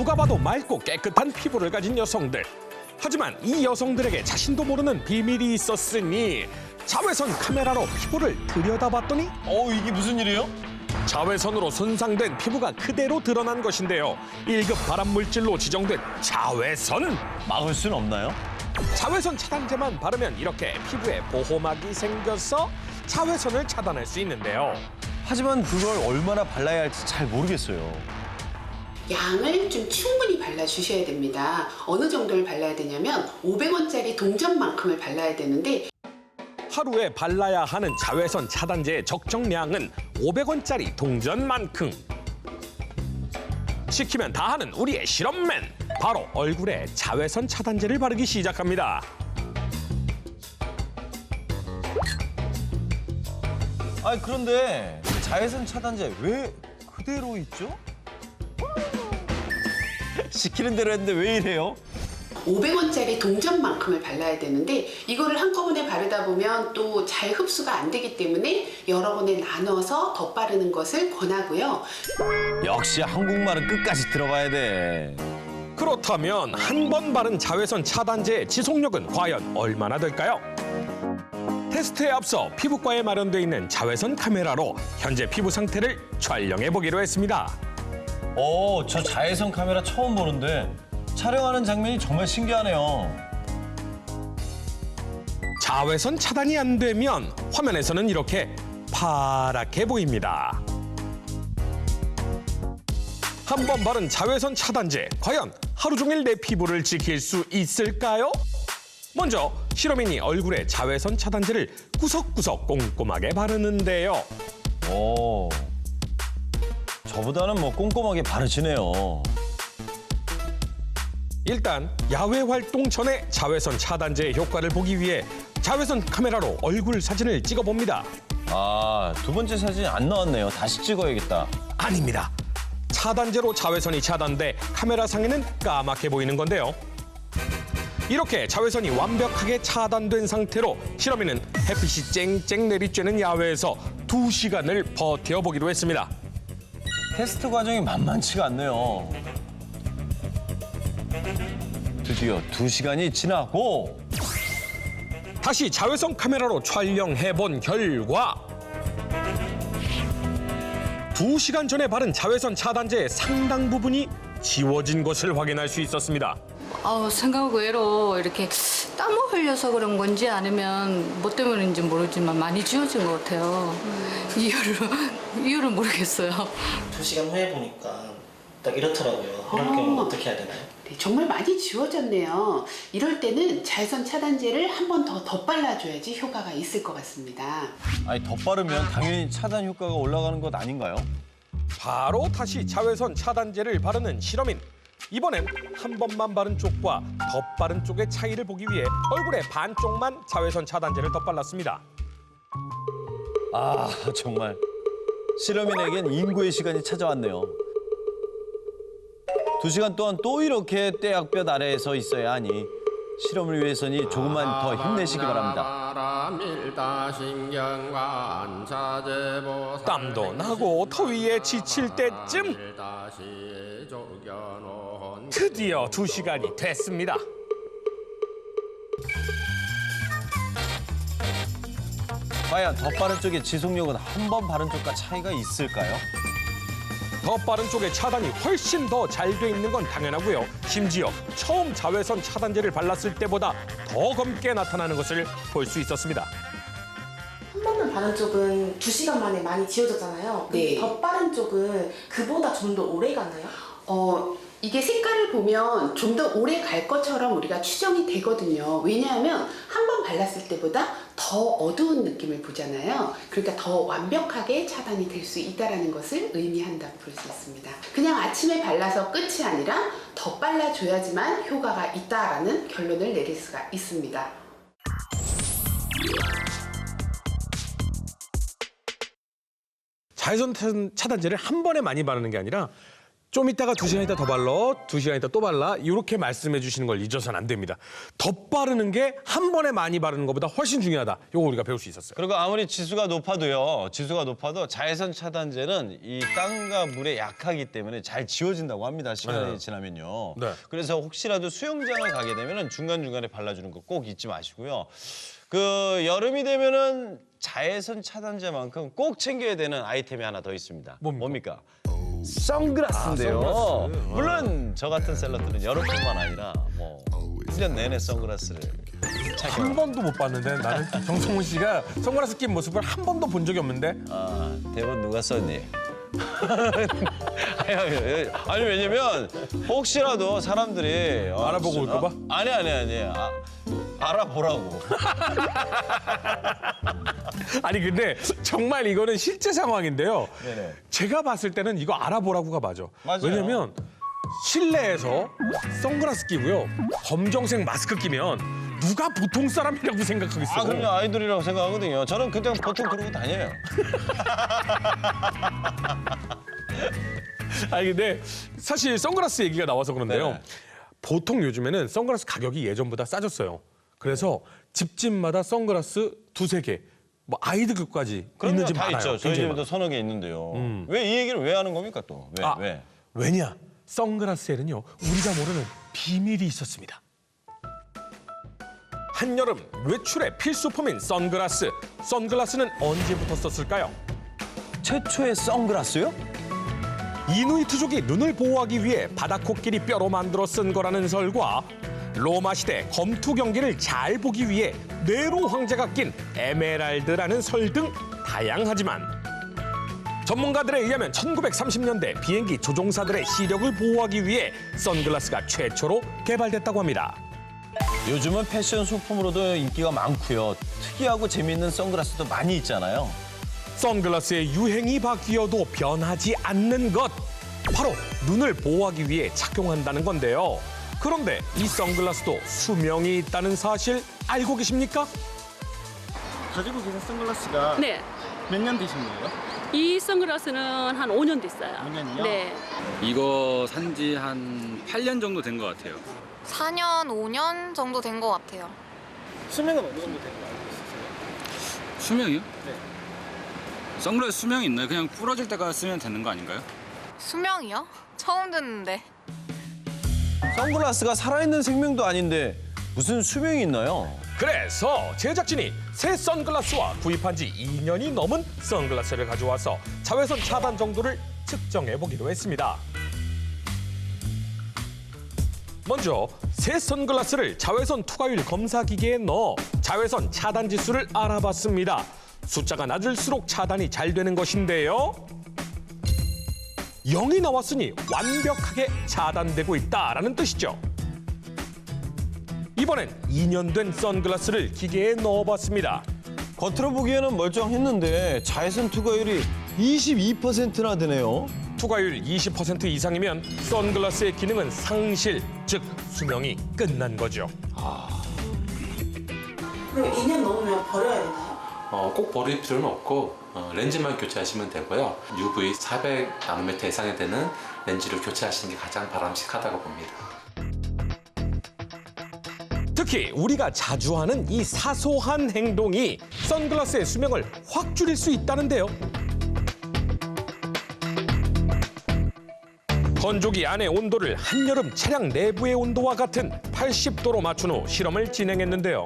누가 봐도 맑고 깨끗한 피부를 가진 여성들. 하지만 이 여성들에게 자신도 모르는 비밀이 있었으니 자외선 카메라로 피부를 들여다봤더니 이게 무슨 일이에요? 자외선으로 손상된 피부가 그대로 드러난 것인데요. 1급 발암물질로 지정된 자외선. 막을 수는 없나요? 자외선 차단제만 바르면 이렇게 피부에 보호막이 생겨서 자외선을 차단할 수 있는데요. 하지만 그걸 얼마나 발라야 할지 잘 모르겠어요. 양을 좀 충분히 발라주셔야 됩니다. 어느 정도를 발라야 되냐면 500원짜리 동전만큼을 발라야 되는데 하루에 발라야 하는 자외선 차단제의 적정량은 500원짜리 동전만큼. 시키면 다 하는 우리의 실험맨. 바로 얼굴에 자외선 차단제를 바르기 시작합니다. 그런데 자외선 차단제 왜 그대로 있죠? 시키는 대로 했는데 왜 이래요? 500원짜리 동전만큼을 발라야 되는데 이거를 한꺼번에 바르다 보면 또 잘 흡수가 안 되기 때문에 여러 번에 나눠서 덧바르는 것을 권하고요. 역시 한국말은 끝까지 들어가야 돼. 그렇다면 한 번 바른 자외선 차단제의 지속력은 과연 얼마나 될까요? 테스트에 앞서 피부과에 마련돼 있는 자외선 카메라로 현재 피부 상태를 촬영해 보기로 했습니다. 저 자외선 카메라 처음 보는데 촬영하는 장면이 정말 신기하네요. 자외선 차단이 안 되면 화면에서는 이렇게 파랗게 보입니다. 한 번 바른 자외선 차단제, 과연 하루 종일 내 피부를 지킬 수 있을까요? 먼저 실험인이 얼굴에 자외선 차단제를 구석구석 꼼꼼하게 바르는데요. 저보다는 꼼꼼하게 바르시네요. 일단 야외 활동 전에 자외선 차단제의 효과를 보기 위해 자외선 카메라로 얼굴 사진을 찍어봅니다. 두 번째 사진이 안 나왔네요. 다시 찍어야겠다. 아닙니다. 차단제로 자외선이 차단돼 카메라상에는 까맣게 보이는 건데요. 이렇게 자외선이 완벽하게 차단된 상태로 실험인은 햇빛이 쨍쨍 내리쬐는 야외에서 2시간을 버텨보기로 했습니다. 테스트 과정이 만만치가 않네요. 드디어 2시간이 지나고 다시 자외선 카메라로 촬영해본 결과 2시간 전에 바른 자외선 차단제의 상당 부분이 지워진 것을 확인할 수 있었습니다. 생각 외로 이렇게 땀을 흘려서 그런 건지 아니면 뭐 때문인지 모르지만 많이 지워진 것 같아요. 이유를 모르겠어요. 2시간 후에 보니까 딱 이렇더라고요. 이럴 경우 어떻게 해야 되나요? 네, 정말 많이 지워졌네요. 이럴 때는 자외선 차단제를 한 번 더 덧발라줘야지 효과가 있을 것 같습니다. 덧바르면 당연히 차단 효과가 올라가는 것 아닌가요? 바로 다시 자외선 차단제를 바르는 실험인. 이번엔 한 번만 바른 쪽과 덧바른 쪽의 차이를 보기 위해 얼굴에 반쪽만 자외선 차단제를 덧발랐습니다. 정말 실험인에겐 인고의 시간이 찾아왔네요. 2시간 동안 또 이렇게 떼약볕 아래에서 있어야 하니 실험을 위해서니 조금만 더 힘내시기 바랍니다. 땀도 나고 더위에 지칠 때쯤 드디어 2시간이 됐습니다. 과연 덧바른 쪽의 지속력은 한 번 바른 쪽과 차이가 있을까요? 덧바른 쪽의 차단이 훨씬 더 잘 돼 있는 건 당연하고요. 심지어 처음 자외선 차단제를 발랐을 때보다 더 검게 나타나는 것을 볼 수 있었습니다. 한 번만 바른 쪽은 2시간 만에 많이 지워졌잖아요. 네. 덧바른 쪽은 그보다 좀 더 오래 가나요? 이게 색깔을 보면 좀 더 오래 갈 것처럼 우리가 추정이 되거든요. 왜냐하면 한 번 발랐을 때보다 더 어두운 느낌을 보잖아요. 그러니까 더 완벽하게 차단이 될 수 있다는 것을 의미한다고 볼 수 있습니다. 그냥 아침에 발라서 끝이 아니라 더 발라줘야지만 효과가 있다라는 결론을 내릴 수가 있습니다. 자외선 차단제를 한 번에 많이 바르는 게 아니라 좀 이따가 2시간 있다 더 발라, 2시간 있다 또 발라 이렇게 말씀해 주시는 걸 잊어서는 안 됩니다. 덧바르는 게 한 번에 많이 바르는 것보다 훨씬 중요하다. 요거 우리가 배울 수 있었어요. 그리고 아무리 지수가 높아도 자외선 차단제는 이 땅과 물에 약하기 때문에 잘 지워진다고 합니다. 시간이 네. 지나면요. 네. 그래서 혹시라도 수영장을 가게 되면은 중간중간에 발라주는 거 꼭 잊지 마시고요. 그 여름이 되면은 자외선 차단제만큼 꼭 챙겨야 되는 아이템이 하나 더 있습니다. 뭡니까? 선글라스인데요. 선글라스. 물론 저 같은 셀럽들은 여름뿐만 아니라 뭐 1년 내내 선글라스를 착용. 한 번도 못 봤는데 나는 정성훈 씨가 선글라스 낀 모습을 한 번도 본 적이 없는데 아, 대본 누가 썼니? 아니 왜냐면 혹시라도 사람들이 알아보고 올까 봐? 아니. 알아보라고. 아니 근데 정말 이거는 실제 상황인데요. 네네. 제가 봤을 때는 이거 알아보라고가 맞아. 맞아요. 왜냐면 실내에서 선글라스 끼고요. 검정색 마스크 끼면 누가 보통 사람이라고 생각하겠어. 아, 그럼요. 아이돌이라고 생각하거든요. 저는 그냥 보통 그러고 다녀요. 아니 근데 사실 선글라스 얘기가 나와서 그런데요. 네. 보통 요즘에는 선글라스 가격이 예전보다 싸졌어요. 그래서 집집마다 선글라스 2-3개, 뭐 아이들 것까지 그런 있는 거 집 다 많아요. 있죠. 저희 굉장히 집에도 서너 개 있는데요. 왜 이 얘기를 왜 하는 겁니까 또? 왜? 왜냐? 선글라스에는요 우리가 모르는 비밀이 있었습니다. 한여름 외출의 필수품인 선글라스. 선글라스는 언제부터 썼을까요? 최초의 선글라스요? 이누이트족이 눈을 보호하기 위해 바다 코끼리 뼈로 만들어 쓴 거라는 설과 로마 시대 검투 경기를 잘 보기 위해 네로 황제가 낀 에메랄드라는 설 등 다양하지만 전문가들에 의하면 1930년대 비행기 조종사들의 시력을 보호하기 위해 선글라스가 최초로 개발됐다고 합니다. 요즘은 패션 소품으로도 인기가 많고요. 특이하고 재미있는 선글라스도 많이 있잖아요. 선글라스의 유행이 바뀌어도 변하지 않는 것. 바로 눈을 보호하기 위해 착용한다는 건데요. 그런데 이 선글라스도 수명이 있다는 사실 알고 계십니까? 가지고 계신 선글라스가 네. 몇 년 되신 거예요? 이 선글라스는 한 5년 됐어요. 5년이요? 네. 이거 산지 한 8년 정도 된 것 같아요. 4년, 5년 정도 된 것 같아요. 수명은 어느 정도 되는 거 알고 있으세요? 수명이요? 네. 선글라스 수명이 있나요? 그냥 부러질 때까지 쓰면 되는 거 아닌가요? 수명이요? 처음 듣는데. 선글라스가 살아있는 생명도 아닌데 무슨 수명이 있나요? 그래서 제작진이 새 선글라스와 구입한 지 2년이 넘은 선글라스를 가져와서 자외선 차단 정도를 측정해 보기로 했습니다. 먼저 새 선글라스를 자외선 투과율 검사 기계에 넣어 자외선 차단 지수를 알아봤습니다. 숫자가 낮을수록 차단이 잘 되는 것인데요. 0이 나왔으니 완벽하게 차단되고 있다라는 뜻이죠. 이번엔 2년 된 선글라스를 기계에 넣어봤습니다. 겉으로 보기에는 멀쩡했는데 자외선 투과율이 22%나 되네요. 투과율 20% 이상이면 선글라스의 기능은 상실, 즉 수명이 끝난 거죠. 그럼 2년 넘으면 버려야 되나요? 꼭 버릴 필요는 없고 렌즈만 교체하시면 되고요. UV 400 나노미터 이상이 되는 렌즈를 교체하시는 게 가장 바람직하다고 봅니다. 특히 우리가 자주 하는 이 사소한 행동이 선글라스의 수명을 확 줄일 수 있다는데요. 건조기 안의 온도를 한여름 차량 내부의 온도와 같은 80도로 맞춘 후 실험을 진행했는데요.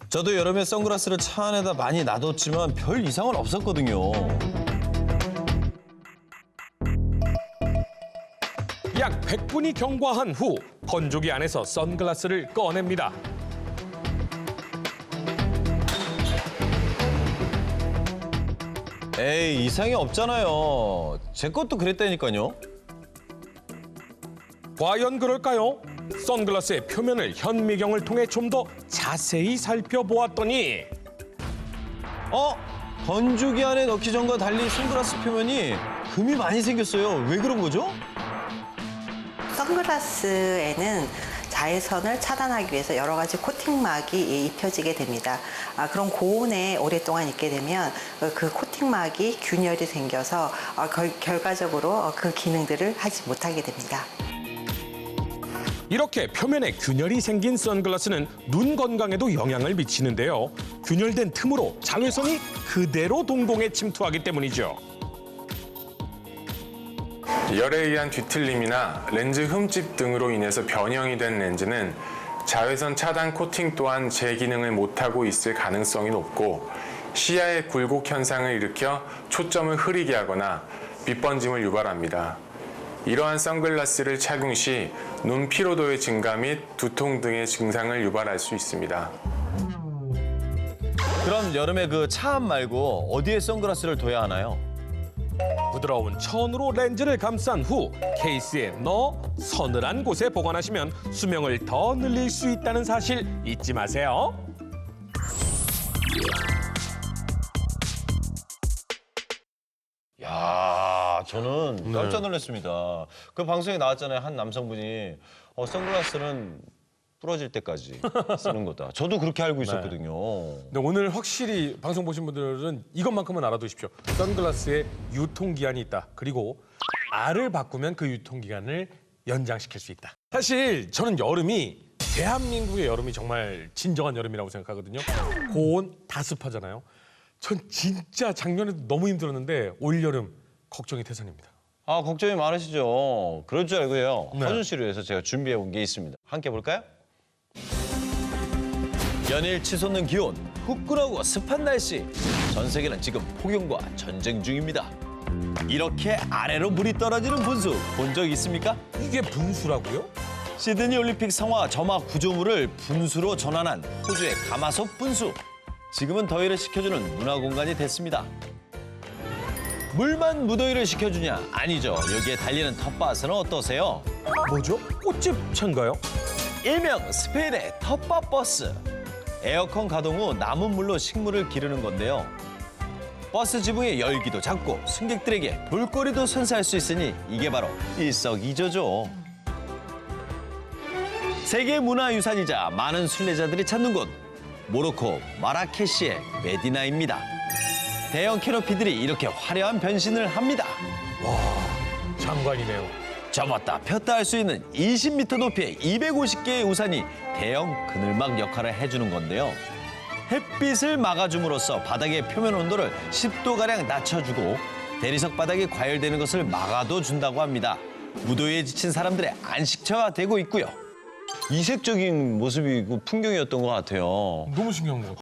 저도 여름에 선글라스를 차 안에다 많이 놔뒀지만 별 이상은 없었거든요. 약 100분이 경과한 후 건조기 안에서 선글라스를 꺼냅니다. 에이, 이상이 없잖아요. 제 것도 그랬다니까요. 과연 그럴까요? 선글라스의 표면을 현미경을 통해 좀 더 자세히 살펴보았더니 건조기 안에 넣기 전과 달리 선글라스 표면이 금이 많이 생겼어요. 왜 그런 거죠? 선글라스에는 자외선을 차단하기 위해서 여러 가지 코팅막이 입혀지게 됩니다. 그런 고온에 오랫동안 있게 되면 그 코팅막이 균열이 생겨서 결과적으로 그 기능들을 하지 못하게 됩니다. 이렇게 표면에 균열이 생긴 선글라스는 눈 건강에도 영향을 미치는데요. 균열된 틈으로 자외선이 그대로 동공에 침투하기 때문이죠. 열에 의한 뒤틀림이나 렌즈 흠집 등으로 인해서 변형이 된 렌즈는 자외선 차단 코팅 또한 제 기능을 못하고 있을 가능성이 높고 시야의 굴곡 현상을 일으켜 초점을 흐리게 하거나 빛번짐을 유발합니다. 이러한 선글라스를 착용 시 눈 피로도의 증가 및 두통 등의 증상을 유발할 수 있습니다. 그럼 여름에 그 차안 말고 어디에 선글라스를 둬야 하나요? 부드러운 천으로 렌즈를 감싼 후 케이스에 넣어 서늘한 곳에 보관하시면 수명을 더 늘릴 수 있다는 사실 잊지 마세요. 야, 저는 깜짝 놀랐습니다. 그 방송에 나왔잖아요. 한 남성분이 선글라스는 부러질 때까지 쓰는 거다. 저도 그렇게 알고 있었거든요. 근데 오늘 확실히 방송 보신 분들은 이것만큼은 알아두십시오. 선글라스에 유통기한이 있다. 그리고 알을 바꾸면 그 유통기간을 연장시킬 수 있다. 사실 저는 여름이 대한민국의 여름이 정말 진정한 여름이라고 생각하거든요. 고온, 다습하잖아요. 전 진짜 작년에도 너무 힘들었는데 올여름 걱정이 태산입니다. 아, 걱정이 많으시죠. 그럴 줄 알고요. 네. 허준 씨를 위해서 제가 준비해 온 게 있습니다. 함께 볼까요? 연일 치솟는 기온, 후끈하고 습한 날씨. 전 세계는 지금 폭염과 전쟁 중입니다. 이렇게 아래로 물이 떨어지는 분수 본 적 있습니까? 이게 분수라고요? 시드니 올림픽 성화 점화 구조물을 분수로 전환한 호주의 가마솥 분수. 지금은 더위를 식혀주는 문화 공간이 됐습니다. 물만 무더위를 식혀주냐? 아니죠. 여기에 달리는 텃밭은 어떠세요? 뭐죠? 꽃집 차인가요? 일명 스페인의 텃밭 버스. 에어컨 가동 후 남은 물로 식물을 기르는 건데요. 버스 지붕의 열기도 작고 승객들에게 볼거리도 선사할 수 있으니 이게 바로 일석이조죠. 세계 문화유산이자 많은 순례자들이 찾는 곳. 모로코 마라케시의 메디나입니다. 대형 캐노피들이 이렇게 화려한 변신을 합니다. 와, 장관이네요. 접었다 폈다 할 수 있는 20m 높이의 250개의 우산이 대형 그늘막 역할을 해주는 건데요. 햇빛을 막아줌으로써 바닥의 표면 온도를 10도가량 낮춰주고 대리석 바닥이 과열되는 것을 막아도 준다고 합니다. 무더위에 지친 사람들의 안식처가 되고 있고요. 이색적인 모습이고 풍경이었던 것 같아요. 너무 신기한 것 같아요.